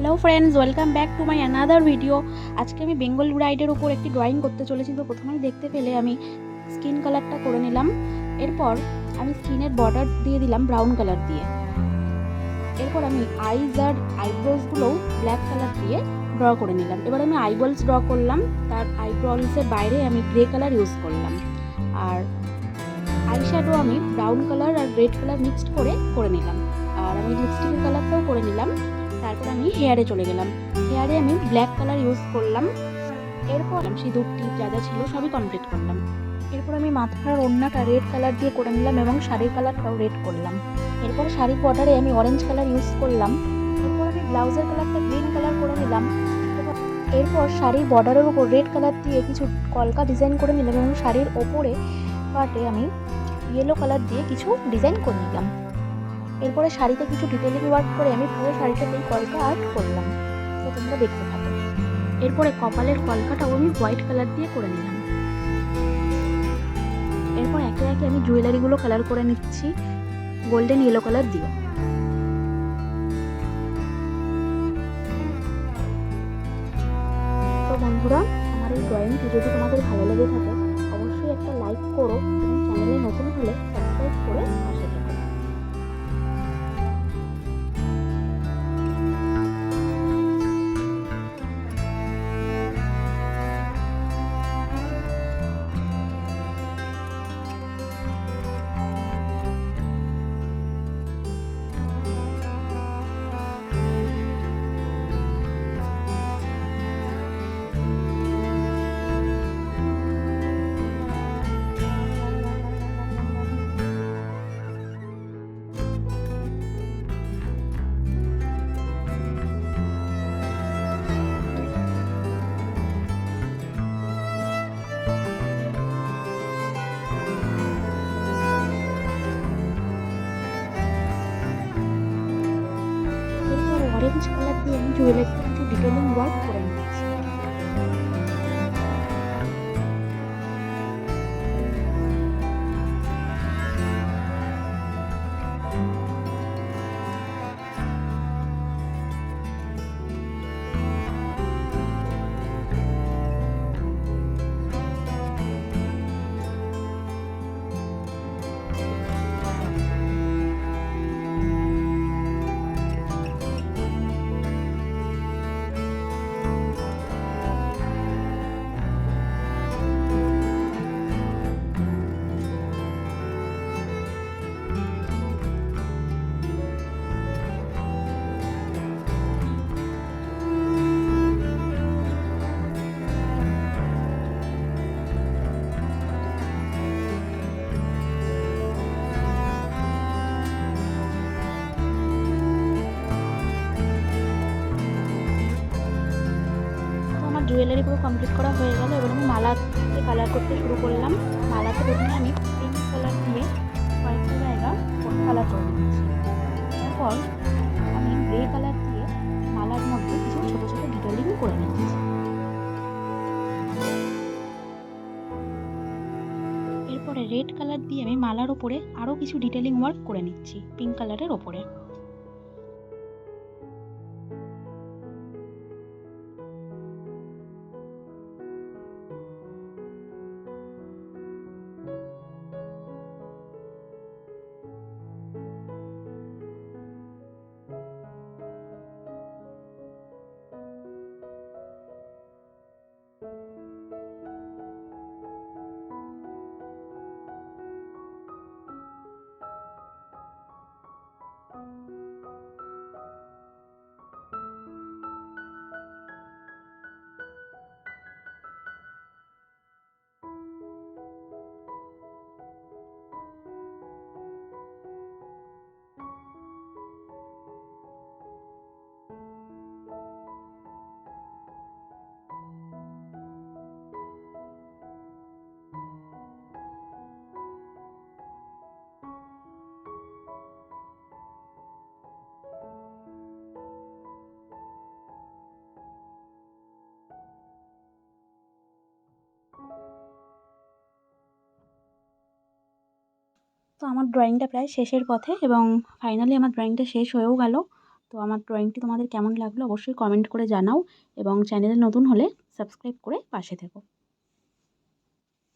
Hello friends, welcome back to my another video. আজকে আমি বেঙ্গল ব্রাইডের উপর একটি ড্রয়িং করতে চলেছি। তো প্রথমেই দেখতে পেলে আমি স্কিন কালারটা করে নিলাম। এরপর আমি স্কিনের বর্ডার দিয়ে দিলাম ব্রাউন কালার দিয়ে। এরপর আমি আইজ আর আইব্রোজগুলোও ব্ল্যাক কালার দিয়ে ড্র করে নিলাম। এবার আমি আইবলস ড্র করলাম। তার আইব্রোলসের বাইরে আমি গ্রে কালার ইউজ করলাম। আর আইশ্যাডো আমি ব্রাউন কালার আর রেড কালার মিক্সড করে নিলাম। আর আমি লিপস্টিকের কালারটাও করে নিলাম। তারপর আমি হেয়ারে চলে গেলাম। হেয়ারে আমি ব্ল্যাক কালার ইউজ করলাম। এরপর আমি সিঁদুর টিপ যা যা ছিল সবই কমপ্লিট করলাম। এরপর আমি মাথার ওড়নাটা রেড কালার দিয়ে করে নিলাম এবং শাড়ির কালারটাও রেড করলাম। এরপর শাড়ির বর্ডারে আমি অরেঞ্জ কালার ইউজ করলাম। এরপর আমি ব্লাউজের কালারটা গ্রিন কালার করে নিলাম। এরপর শাড়ির বর্ডারের উপর রেড কালার দিয়ে কিছু কলকা ডিজাইন করে নিলাম এবং শাড়ির ওপরে পার্টে আমি ইয়েলো কালার দিয়ে কিছু ডিজাইন করে নিলাম। এরপরে শাড়িতে কিছু ডিটেলিং ওয়ার্ক করে আমি পুরো শাড়িটাতেই কলকা আর্ট করলাম। তো তোমরা দেখতে থাকো। এরপরে কপালের কলকাটাও আমি হোয়াইট কালার দিয়ে করে নিলাম। এরপর একে একে আমি জুয়েলারিগুলো কালার করে নিচ্ছি গোল্ডেন ইয়েলো কালার দিয়ে। তো বন্ধুরা, আমার এই ড্রয়িংটি যদি তোমাদের ভালো লেগে থাকে অবশ্যই একটা লাইক করো এবং চ্যানেলে নতুন হলে সাবস্ক্রাইব করে পাশে থেকো। অরেঞ্জ কালার দিয়ে আমি জুয়েলারিতে কিছু ডিটেলিং ওয়ার্ক করে নিচ্ছি। জুয়েলারি পুরো কমপ্লিট করা হয়ে গেল। এবার আমি মালাতে কালার করতে শুরু করলাম। মালাতে প্রথমে আমি পিঙ্ক কালার দিয়ে কয়েকটা জায়গা কালার করে নিচ্ছি। তারপর আমি গ্রে কালার দিয়ে মালার মধ্যে কিছু ছোটো ছোটো ডিটেলিং করে নিচ্ছি। এরপরে রেড কালার দিয়ে আমি মালার ওপরে আরও কিছু ডিটেলিং ওয়ার্ক করে নিচ্ছি পিঙ্ক কালারের ওপরে। তো আমার ড্রয়িংটা প্রায় শেষের পথে এবং ফাইনালি আমার ড্রয়িংটা শেষ হয়েও গেল। তো আমার ড্রয়িংটি তোমাদের কেমন লাগলো অবশ্যই কমেন্ট করে জানাও এবং চ্যানেলে নতুন হলে সাবস্ক্রাইব করে পাশে থেকো।